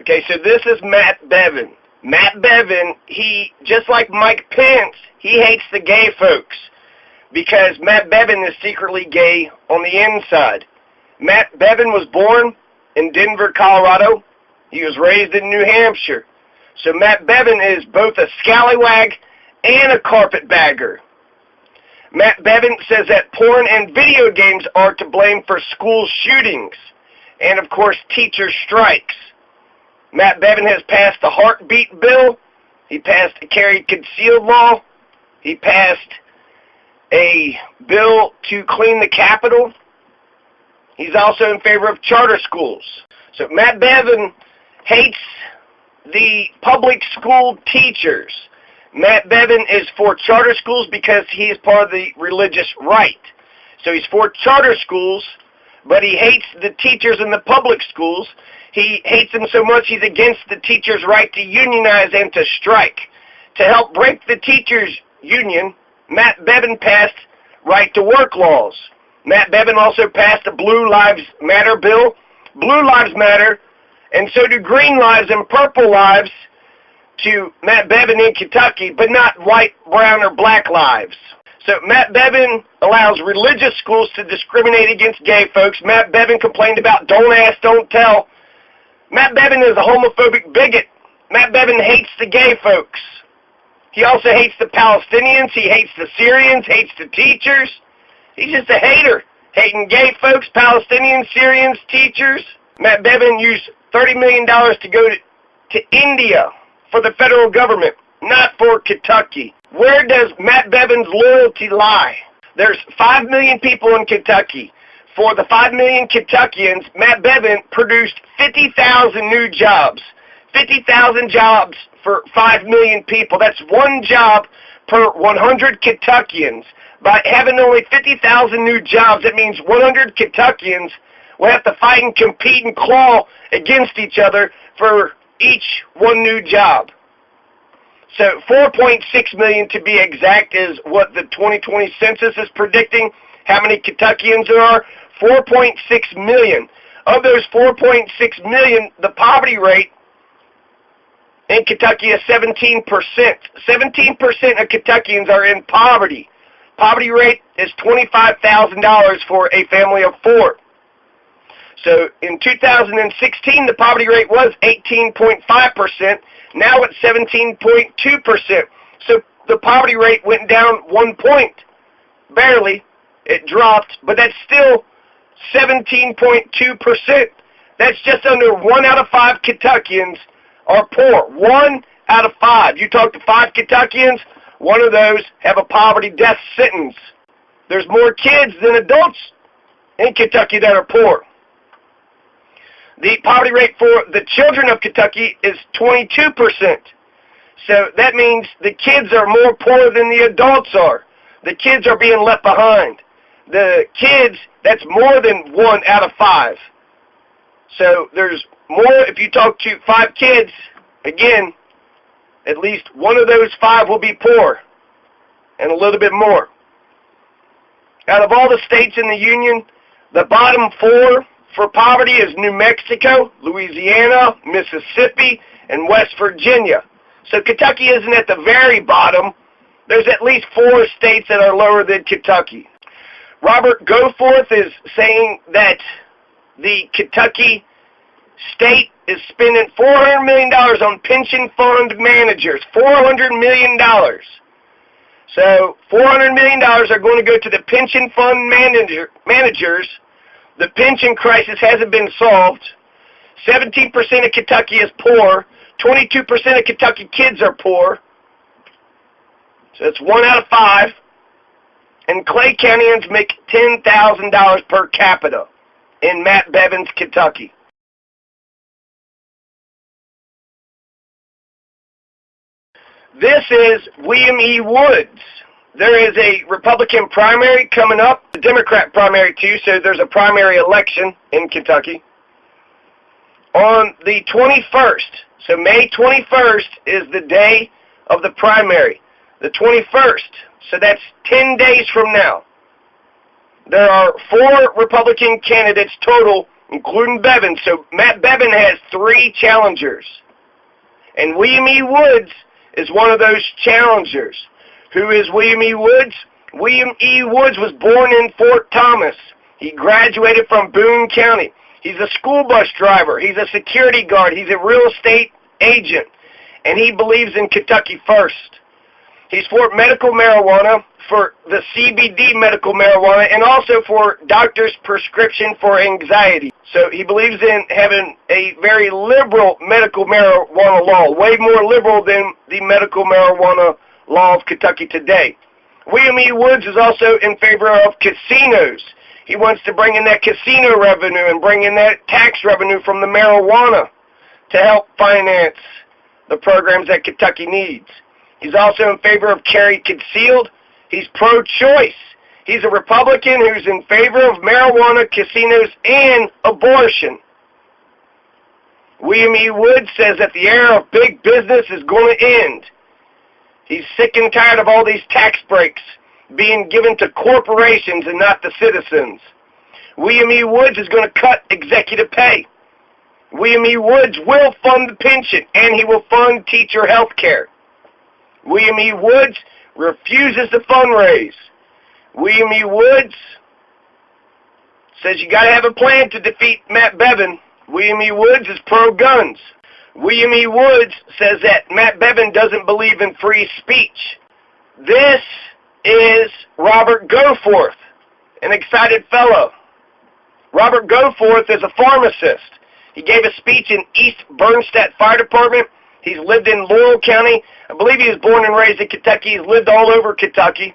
Okay, so this is Matt Bevin. Matt Bevin, he, just like Mike Pence, he hates the gay folks because Matt Bevin is secretly gay on the inside. Matt Bevin was born in Denver, Colorado. He was raised in New Hampshire. So Matt Bevin is both a scallywag and a carpetbagger. Matt Bevin says that porn and video games are to blame for school shootings and, of course, teacher strikes. Matt Bevin has passed the heartbeat bill. He passed a carry concealed law. He passed a bill to clean the Capitol. He's also in favor of charter schools. So Matt Bevin hates the public school teachers. Matt Bevin is for charter schools because he is part of the religious right. So he's for charter schools, but he hates the teachers in the public schools. He hates them so much he's against the teachers' right to unionize and to strike. To help break the teachers' union, Matt Bevin passed right-to-work laws. Matt Bevin also passed a Blue Lives Matter bill. Blue Lives Matter, and so do Green Lives and Purple Lives to Matt Bevin in Kentucky, but not white, brown, or black lives. So Matt Bevin allows religious schools to discriminate against gay folks. Matt Bevin complained about don't ask, don't tell. Matt Bevin is a homophobic bigot. Matt Bevin hates the gay folks. He also hates the Palestinians. He hates the Syrians, hates the teachers. He's just a hater, hating gay folks, Palestinians, Syrians, teachers. Matt Bevin used $30 million to go to India for the federal government, not for Kentucky. Where does Matt Bevin's loyalty lie? There's 5 million people in Kentucky. For the 5 million Kentuckians, Matt Bevin produced 50,000 new jobs. 50,000 jobs for 5 million people. That's one job per 100 Kentuckians. By having only 50,000 new jobs, that means 100 Kentuckians will have to fight and compete and claw against each other for each one new job. So 4.6 million to be exact is what the 2020 census is predicting, how many Kentuckians there are. 4.6 million. Of those 4.6 million, the poverty rate in Kentucky is 17%. 17% of Kentuckians are in poverty. Poverty rate is $25,000 for a family of 4. So in 2016, the poverty rate was 18.5%. Now it's 17.2%. So the poverty rate went down 1 point. Barely. It dropped, but that's still 17.2%. That's just under 1 out of 5 Kentuckians are poor. 1 out of 5. You talk to 5 Kentuckians, one of those have a poverty death sentence. There's more kids than adults in Kentucky that are poor. The poverty rate for the children of Kentucky is 22%. So that means the kids are more poor than the adults are. The kids are being left behind. The kids, that's more than 1 out of 5. So there's more, if you talk to 5 kids, again, at least one of those 5 will be poor, and a little bit more. Out of all the states in the Union, the bottom 4 for poverty is New Mexico, Louisiana, Mississippi, and West Virginia. So Kentucky isn't at the very bottom. There's at least 4 states that are lower than Kentucky. Robert Govenor is saying that the Kentucky state is spending $400 million on pension fund managers. $400 million. So $400 million are going to go to the pension fund managers. The pension crisis hasn't been solved. 17% of Kentucky is poor. 22% of Kentucky kids are poor. So that's 1 out of 5. And Clay Countyans make $10,000 per capita in Matt Bevin's Kentucky. This is William E. Woods. There is a Republican primary coming up, a Democrat primary too, so there's a primary election in Kentucky. On the 21st, so May 21st is the day of the primary. The 21st, so that's 10 days from now. There are 4 Republican candidates total including Bevin. So Matt Bevin has 3 challengers. And William E. Woods is one of those challengers. Who is William E. Woods? William E. Woods was born in Fort Thomas. He graduated from Boone County. He's a school bus driver. He's a security guard. He's a real estate agent. And he believes in Kentucky first. He's for medical marijuana, for the CBD medical marijuana, and also for doctor's prescription for anxiety. So he believes in having a very liberal medical marijuana law, way more liberal than the medical marijuana law of Kentucky today. William E. Woods is also in favor of casinos. He wants to bring in that casino revenue and bring in that tax revenue from the marijuana to help finance the programs that Kentucky needs. He's also in favor of carry concealed. He's pro-choice. He's a Republican who's in favor of marijuana, casinos, and abortion. William E. Woods says that the era of big business is going to end. He's sick and tired of all these tax breaks being given to corporations and not the citizens. William E. Woods is going to cut executive pay. William E. Woods will fund the pension, and he will fund teacher health care. William E. Woods refuses to fundraise. William E. Woods says you got to have a plan to defeat Matt Bevin. William E. Woods is pro-guns. William E. Woods says that Matt Bevin doesn't believe in free speech. This is Robert Goforth, an excited fellow. Robert Goforth is a pharmacist. He gave a speech in East Bernstadt Fire Department. He's lived in Laurel County. I believe he was born and raised in Kentucky. He's lived all over Kentucky.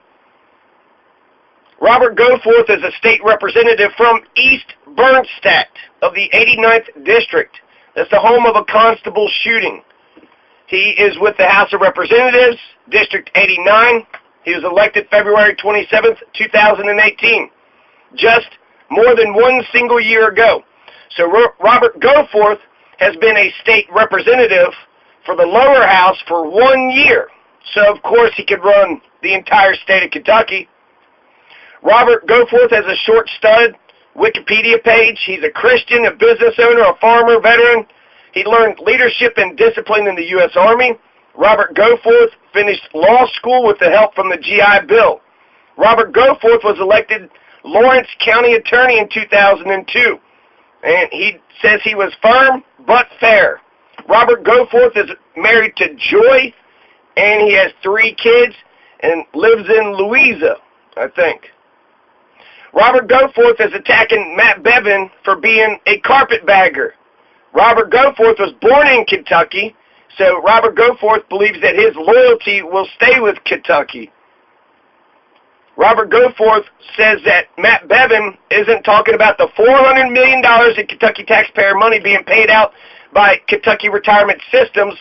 Robert Goforth is a state representative from East Bernstadt of the 89th District. That's the home of a constable shooting. He is with the House of Representatives, District 89. He was elected February 27th, 2018, just more than one single year ago. So Robert Goforth has been a state representative for the lower house for 1 year. So, of course, he could run the entire state of Kentucky. Robert Goforth has a short stud Wikipedia page. He's a Christian, a business owner, a farmer, veteran. He learned leadership and discipline in the U.S. Army. Robert Goforth finished law school with the help from the GI Bill. Robert Goforth was elected Lawrence County Attorney in 2002. And he says he was firm but fair. Robert Goforth is married to Joy, and he has 3 kids and lives in Louisa, I think. Robert Goforth is attacking Matt Bevin for being a carpetbagger. Robert Goforth was born in Kentucky, so Robert Goforth believes that his loyalty will stay with Kentucky. Robert Goforth says that Matt Bevin isn't talking about the $400 million in Kentucky taxpayer money being paid out by Kentucky Retirement Systems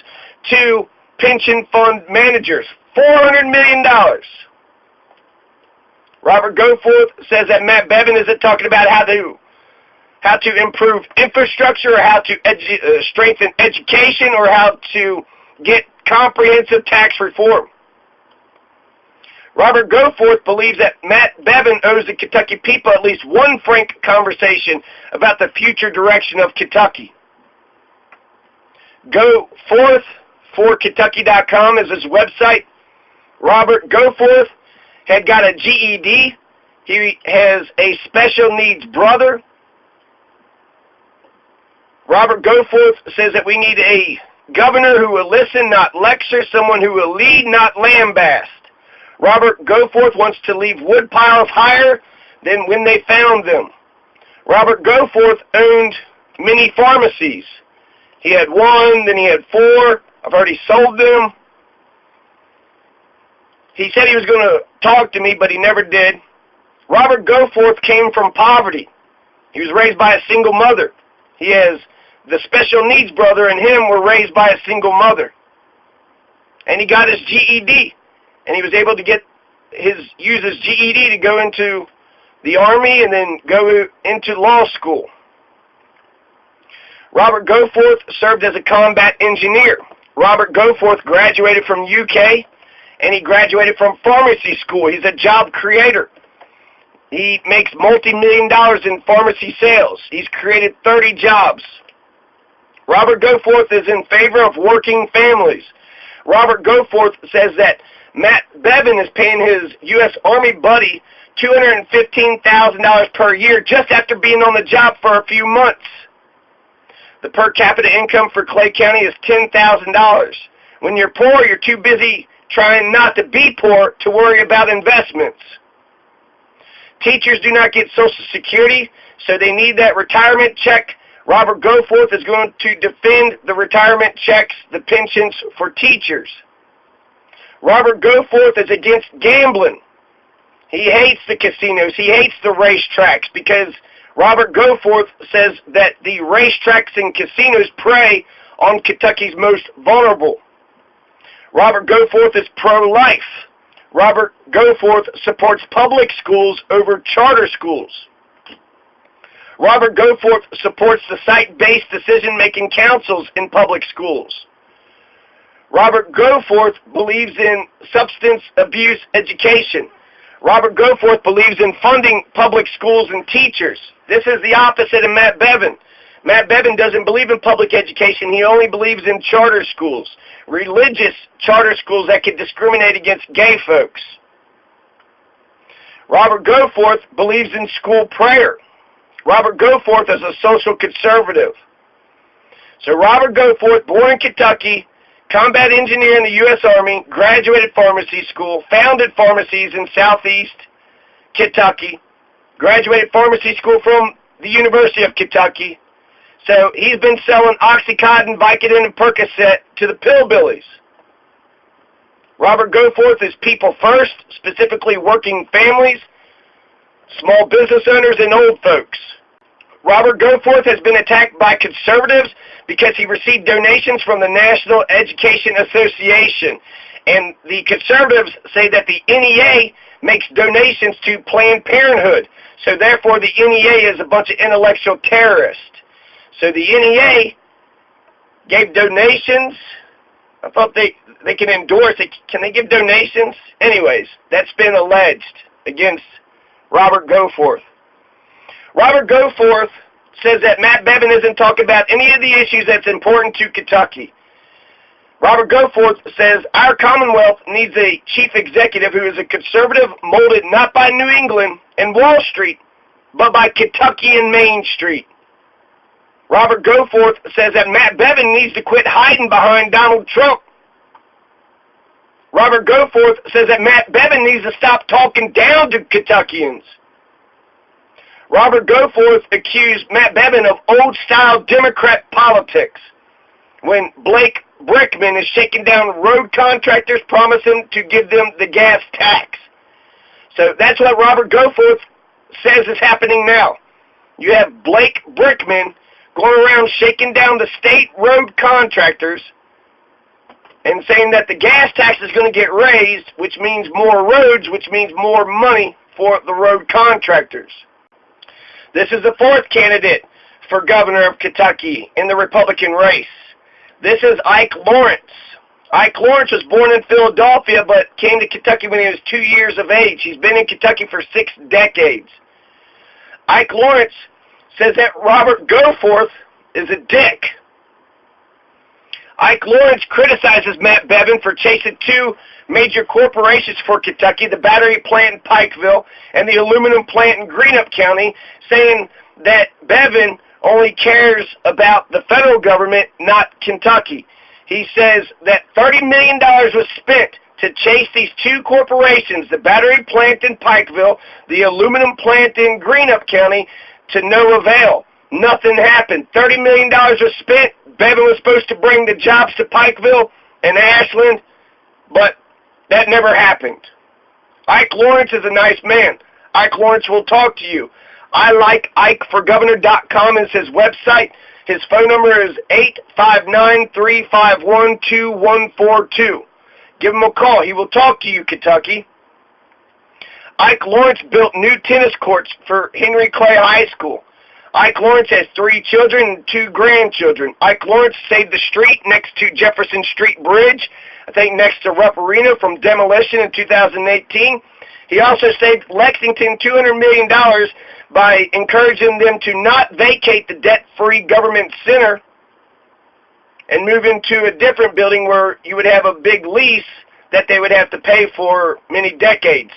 to pension fund managers. $400 million. Robert Goforth says that Matt Bevin isn't talking about how to improve infrastructure, or how to strengthen education, or how to get comprehensive tax reform. Robert Goforth believes that Matt Bevin owes the Kentucky people at least one frank conversation about the future direction of Kentucky. GoForth4Kentucky.com is his website. Robert Goforth had got a GED. He has a special needs brother. Robert Goforth says that we need a governor who will listen, not lecture, someone who will lead, not lambaste. Robert Goforth wants to leave wood piles higher than when they found them. Robert Goforth owned many pharmacies. He had 1, then he had 4. I've already sold them. He said he was going to talk to me, but he never did. Robert Goforth came from poverty. He was raised by a single mother. He has the special needs brother and him were raised by a single mother. And he got his GED. And he was able to use his GED to go into the Army and then go into law school. Robert Goforth served as a combat engineer. Robert Goforth graduated from UK, and he graduated from pharmacy school. He's a job creator. He makes multi-million dollars in pharmacy sales. He's created 30 jobs. Robert Goforth is in favor of working families. Robert Goforth says that Matt Bevin is paying his U.S. Army buddy $215,000 per year just after being on the job for a few months. The per capita income for Clay County is $10,000. When you're poor, you're too busy trying not to be poor to worry about investments. Teachers do not get Social Security, so they need that retirement check. Robert Goforth is going to defend the retirement checks, the pensions for teachers. Robert Goforth is against gambling. He hates the casinos. He hates the racetracks because Robert Goforth says that the racetracks and casinos prey on Kentucky's most vulnerable. Robert Goforth is pro-life. Robert Goforth supports public schools over charter schools. Robert Goforth supports the site-based decision-making councils in public schools. Robert Goforth believes in substance abuse education. Robert Goforth believes in funding public schools and teachers. This is the opposite of Matt Bevin. Matt Bevin doesn't believe in public education. He only believes in charter schools, religious charter schools that can discriminate against gay folks. Robert Goforth believes in school prayer. Robert Goforth is a social conservative. So Robert Goforth, born in Kentucky, combat engineer in the U.S. Army, graduated pharmacy school, founded pharmacies in southeast Kentucky, graduated pharmacy school from the University of Kentucky. So he's been selling Oxycontin, Vicodin, and Percocet to the pillbillies. Robert Goforth is people first, specifically working families, small business owners, and old folks. Robert Goforth has been attacked by conservatives because he received donations from the National Education Association. And the conservatives say that the NEA makes donations to Planned Parenthood. So therefore the NEA is a bunch of intellectual terrorists. So the NEA gave donations. I thought they can endorse it. Can they give donations? Anyways, that's been alleged against Robert Goforth. Robert Goforth says that Matt Bevin isn't talking about any of the issues that's important to Kentucky. Robert Goforth says our Commonwealth needs a chief executive who is a conservative molded not by New England and Wall Street, but by Kentucky and Main Street. Robert Goforth says that Matt Bevin needs to quit hiding behind Donald Trump. Robert Goforth says that Matt Bevin needs to stop talking down to Kentuckians. Robert Goforth accused Matt Bevin of old-style Democrat politics when Blake Brickman is shaking down road contractors, promising to give them the gas tax. So that's what Robert Goforth says is happening now. You have Blake Brickman going around shaking down the state road contractors and saying that the gas tax is going to get raised, which means more roads, which means more money for the road contractors. This is the fourth candidate for governor of Kentucky in the Republican race. This is Ike Lawrence. Ike Lawrence was born in Philadelphia but came to Kentucky when he was 2 years of age. He's been in Kentucky for 6 decades. Ike Lawrence says that Robert Goforth is a dick. Ike Lawrence criticizes Matt Bevin for chasing 2 major corporations for Kentucky, the battery plant in Pikeville and the aluminum plant in Greenup County, saying that Bevin only cares about the federal government, not Kentucky. He says that $30 million was spent to chase these 2 corporations, the battery plant in Pikeville, the aluminum plant in Greenup County, to no avail. Nothing happened. $30 million was spent. Bevin was supposed to bring the jobs to Pikeville and Ashland, but that never happened. Ike Lawrence is a nice man. Ike Lawrence will talk to you. I like IkeForGovernor.com is his website. His phone number is 859-351-2142. Give him a call. He will talk to you, Kentucky. Ike Lawrence built new tennis courts for Henry Clay High School. Ike Lawrence has 3 children and 2 grandchildren. Ike Lawrence saved the street next to Jefferson Street Bridge, I think next to Rupp Arena, from demolition in 2018. He also saved Lexington $200 million by encouraging them to not vacate the debt-free government center and move into a different building where you would have a big lease that they would have to pay for many decades,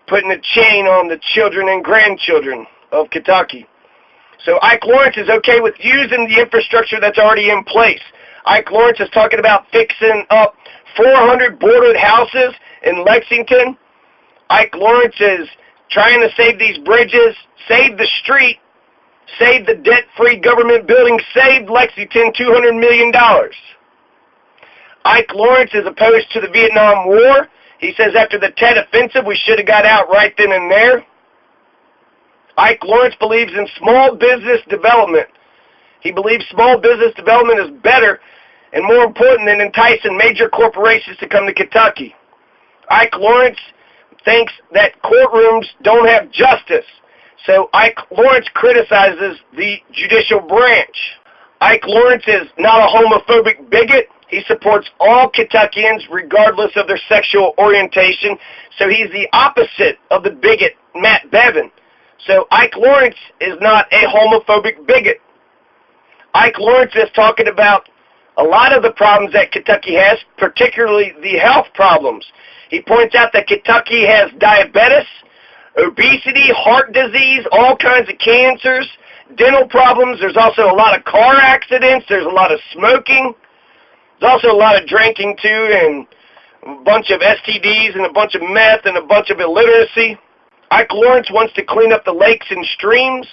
putting a chain on the children and grandchildren of Kentucky. So Ike Lawrence is okay with using the infrastructure that's already in place. Ike Lawrence is talking about fixing up 400 boarded houses in Lexington. Ike Lawrence is trying to save these bridges, save the street, save the debt-free government building, save Lexington $200 million. Ike Lawrence is opposed to the Vietnam War. He says after the Tet Offensive, we should have got out right then and there. Ike Lawrence believes in small business development. He believes small business development is better and more important than enticing major corporations to come to Kentucky. Ike Lawrence thinks that courtrooms don't have justice. So Ike Lawrence criticizes the judicial branch. Ike Lawrence is not a homophobic bigot. He supports all Kentuckians regardless of their sexual orientation. So he's the opposite of the bigot, Matt Bevin. So Ike Lawrence is not a homophobic bigot. Ike Lawrence is talking about a lot of the problems that Kentucky has, particularly the health problems. He points out that Kentucky has diabetes, obesity, heart disease, all kinds of cancers, dental problems. There's also a lot of car accidents. There's a lot of smoking. There's also a lot of drinking, too, and a bunch of STDs and a bunch of meth and a bunch of illiteracy. Ike Lawrence wants to clean up the lakes and streams.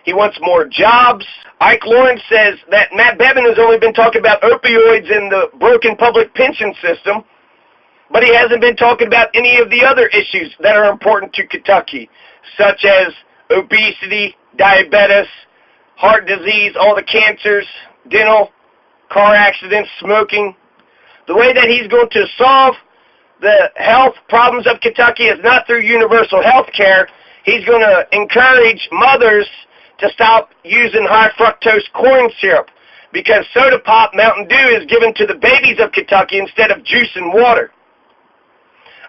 He wants more jobs. Ike Lawrence says that Matt Bevin has only been talking about opioids and the broken public pension system, but he hasn't been talking about any of the other issues that are important to Kentucky, such as obesity, diabetes, heart disease, all the cancers, dental, car accidents, smoking. The way that he's going to solve the health problems of Kentucky is not through universal health care. He's going to encourage mothers to stop using high fructose corn syrup because soda pop Mountain Dew is given to the babies of Kentucky instead of juice and water.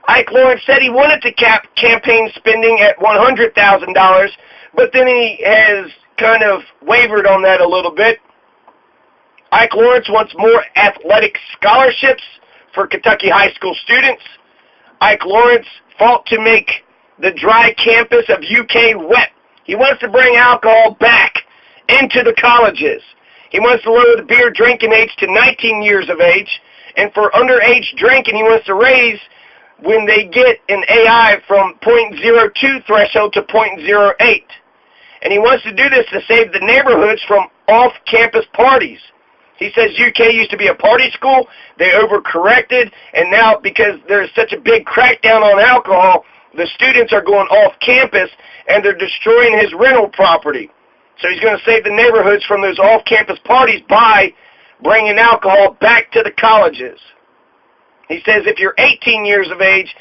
Ike Lawrence said he wanted to cap campaign spending at $100,000, but then he has kind of wavered on that a little bit. Ike Lawrence wants more athletic scholarships for Kentucky high school students. Ike Lawrence fought to make the dry campus of UK wet. He wants to bring alcohol back into the colleges. He wants to lower the beer drinking age to 19 years of age. And for underage drinking, he wants to raise when they get an AI from 0.02 threshold to 0.08. And he wants to do this to save the neighborhoods from off-campus parties. He says UK used to be a party school. They overcorrected, and now because there's such a big crackdown on alcohol, the students are going off campus, and they're destroying his rental property. So he's going to save the neighborhoods from those off-campus parties by bringing alcohol back to the colleges. He says if you're 18 years of age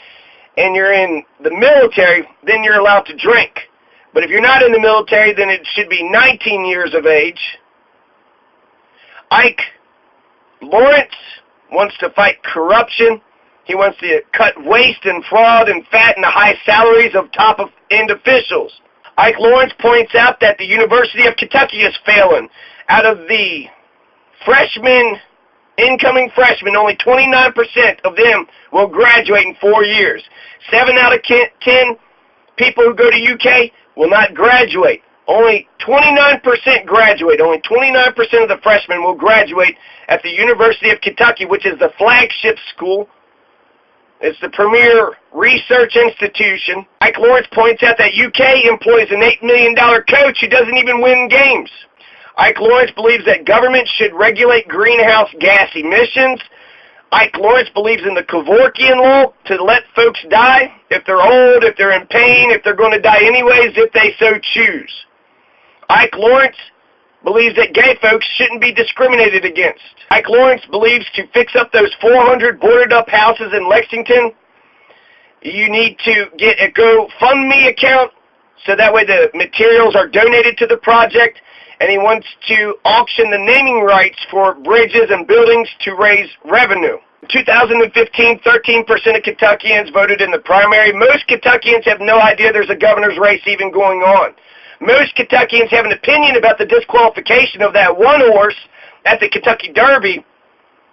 and you're in the military, then you're allowed to drink. But if you're not in the military, then it should be 19 years of age. Ike Lawrence wants to fight corruption. He wants to cut waste and fraud and fatten the high salaries of top-end officials. Ike Lawrence points out that the University of Kentucky is failing. Out of the incoming freshmen, only 29% of them will graduate in 4 years. 7 out of 10 people who go to UK will not graduate. Only 29% graduate. Only 29% of the freshmen will graduate at the University of Kentucky, which is the flagship school. It's the premier research institution. Ike Lawrence points out that UK employs an $8 million coach who doesn't even win games. Ike Lawrence believes that government should regulate greenhouse gas emissions. Ike Lawrence believes in the Kevorkian law to let folks die if they're old, if they're in pain, if they're going to die anyways, if they so choose. Ike Lawrence believes that gay folks shouldn't be discriminated against. Ike Lawrence believes to fix up those 400 boarded up houses in Lexington, you need to get a GoFundMe account so that way the materials are donated to the project, and he wants to auction the naming rights for bridges and buildings to raise revenue. 2015, 13% of Kentuckians voted in the primary. Most Kentuckians have no idea there's a governor's race even going on. Most Kentuckians have an opinion about the disqualification of that one horse at the Kentucky Derby,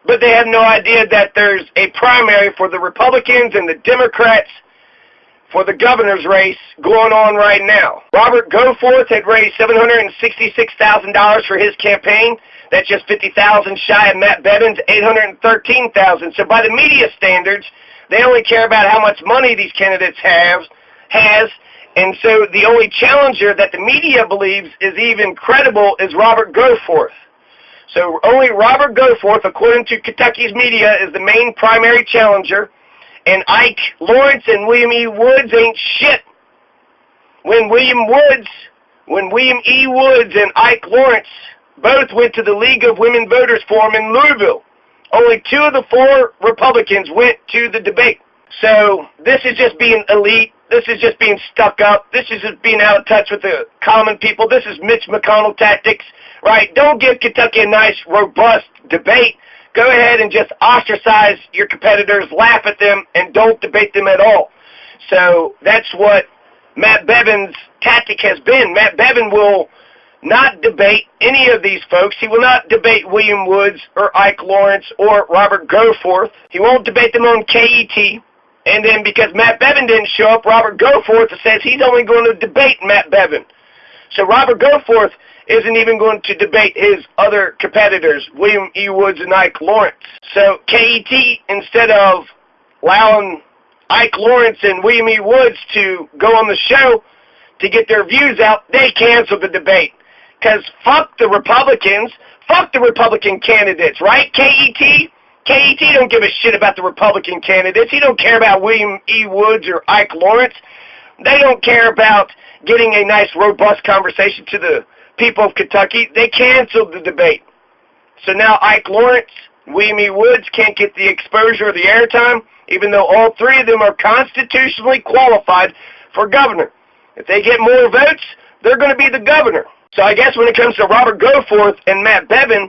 but they have no idea that there's a primary for the Republicans and the Democrats for the governor's race going on right now. Robert Goforth had raised $766,000 for his campaign. That's just $50,000 shy of Matt Bevin's $813,000. So by the media standards, they only care about how much money these candidates has, and so the only challenger that the media believes is even credible is Robert Goforth. So only Robert Goforth, according to Kentucky's media, is the main primary challenger, and Ike Lawrence and William E. Woods ain't shit. When William E. Woods and Ike Lawrence both went to the League of Women Voters Forum in Louisville, only 2 of the 4 Republicans went to the debate. So this is just being elite. This is just being stuck up. This is just being out of touch with the common people. This is Mitch McConnell tactics, right? Don't give Kentucky a nice, robust debate. Go ahead and just ostracize your competitors, laugh at them, and don't debate them at all. So that's what Matt Bevin's tactic has been. Matt Bevin will not debate any of these folks. He will not debate William Woods or Ike Lawrence or Robert Goforth. He won't debate them on KET. And then because Matt Bevin didn't show up, Robert Goforth says he's only going to debate Matt Bevin. So Robert Goforth isn't even going to debate his other competitors, William E. Woods and Ike Lawrence. So KET, instead of allowing Ike Lawrence and William E. Woods to go on the show to get their views out, they canceled the debate. Because fuck the Republicans, fuck the Republican candidates, right? KET don't give a shit about the Republican candidates. He don't care about William E. Woods or Ike Lawrence. They don't care about getting a nice, robust conversation to the people of Kentucky. They canceled the debate. So now Ike Lawrence, William E. Woods can't get the exposure or the airtime, even though all 3 of them are constitutionally qualified for governor. If they get more votes, they're going to be the governor. So I guess when it comes to Robert Goforth and Matt Bevin,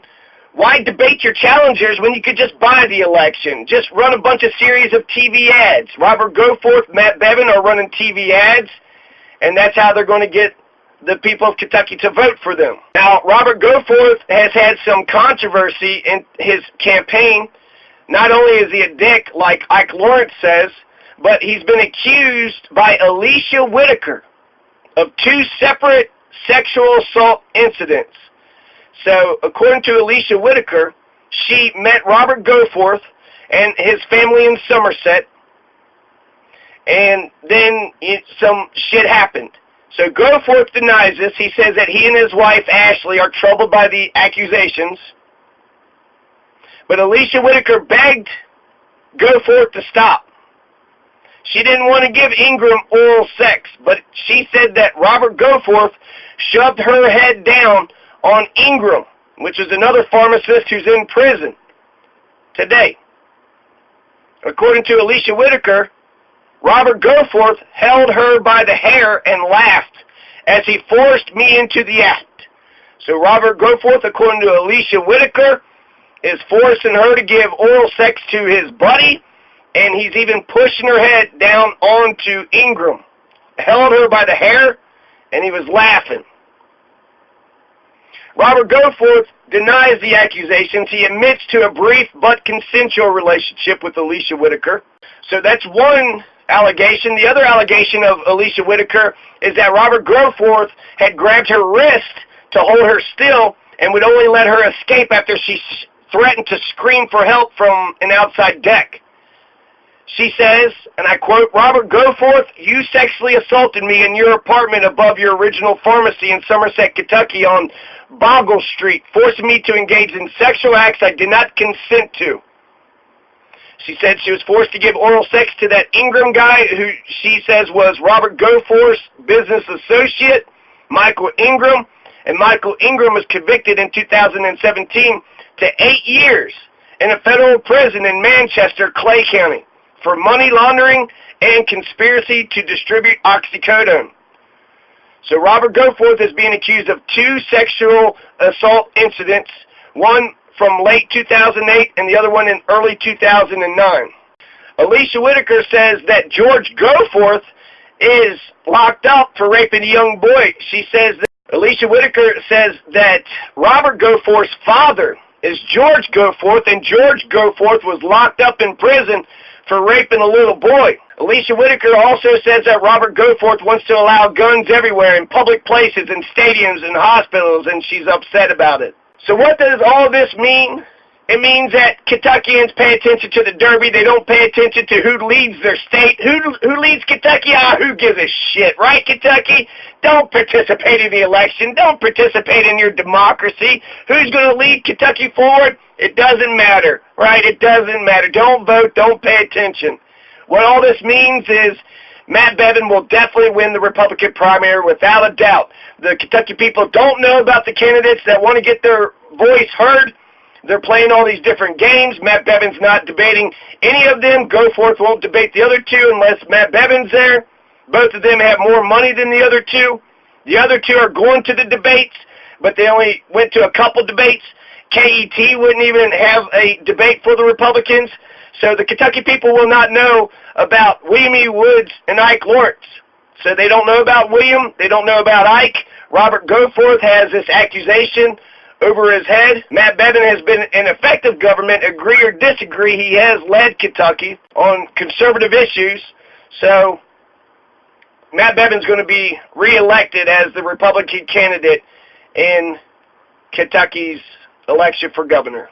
why debate your challengers when you could just buy the election? Just run a bunch of series of TV ads. Robert Goforth, Matt Bevin are running TV ads, and that's how they're going to get the people of Kentucky to vote for them. Now, Robert Goforth has had some controversy in his campaign. Not only is he a dick, like Ike Lawrence says, but he's been accused by Alicia Whitaker of 2 separate sexual assault incidents. So, according to Alicia Whitaker, she met Robert Goforth and his family in Somerset, and then some shit happened. So Goforth denies this. He says that he and his wife, Ashley, are troubled by the accusations. But Alicia Whitaker begged Goforth to stop. She didn't want to give Ingram oral sex, but she said that Robert Goforth shoved her head down on Ingram, which is another pharmacist who's in prison today. According to Alicia Whitaker, Robert Goforth held her by the hair and laughed as he forced me into the act. So Robert Goforth, according to Alicia Whitaker, is forcing her to give oral sex to his buddy, and he's even pushing her head down onto Ingram. Held her by the hair, and he was laughing. Robert Goforth denies the accusations. He admits to a brief but consensual relationship with Alicia Whitaker. So that's one allegation. The other allegation of Alicia Whitaker is that Robert Goforth had grabbed her wrist to hold her still and would only let her escape after she threatened to scream for help from an outside deck. She says, and I quote, "Robert Goforth, you sexually assaulted me in your apartment above your original pharmacy in Somerset, Kentucky on Boggle Street, forcing me to engage in sexual acts I did not consent to." She said she was forced to give oral sex to that Ingram guy who she says was Robert Goforth's business associate, Michael Ingram, and Michael Ingram was convicted in 2017 to 8 years in a federal prison in Manchester, Clay County, for money laundering and conspiracy to distribute oxycodone. So Robert Goforth is being accused of 2 sexual assault incidents, one from late 2008 and the other one in early 2009. Alicia Whitaker says that George Goforth is locked up for raping a young boy. She says that Alicia Whitaker says that Robert Goforth's father is George Goforth, and George Goforth was locked up in prison for raping a little boy. Alicia Whitaker also says that Robert Goforth wants to allow guns everywhere in public places and stadiums and hospitals, and she's upset about it. So what does all this mean? It means that Kentuckians pay attention to the Derby. They don't pay attention to who leads their state. Who leads Kentucky? Who gives a shit, right, Kentucky? Don't participate in the election. Don't participate in your democracy. Who's going to lead Kentucky forward? It doesn't matter, right? It doesn't matter. Don't vote. Don't pay attention. What all this means is Matt Bevin will definitely win the Republican primary without a doubt. The Kentucky people don't know about the candidates that want to get their voice heard. They're playing all these different games. Matt Bevin's not debating any of them. Goforth won't debate the other two unless Matt Bevin's there. Both of them have more money than the other two. The other two are going to the debates, but they only went to a couple debates. KET wouldn't even have a debate for the Republicans. So the Kentucky people will not know about William E. Woods and Ike Lawrence. So they don't know about William. They don't know about Ike. Robert Goforth has this accusation over his head. Matt Bevin has been in effective government. Agree or disagree, he has led Kentucky on conservative issues. So Matt Bevin's going to be reelected as the Republican candidate in Kentucky's election for governor.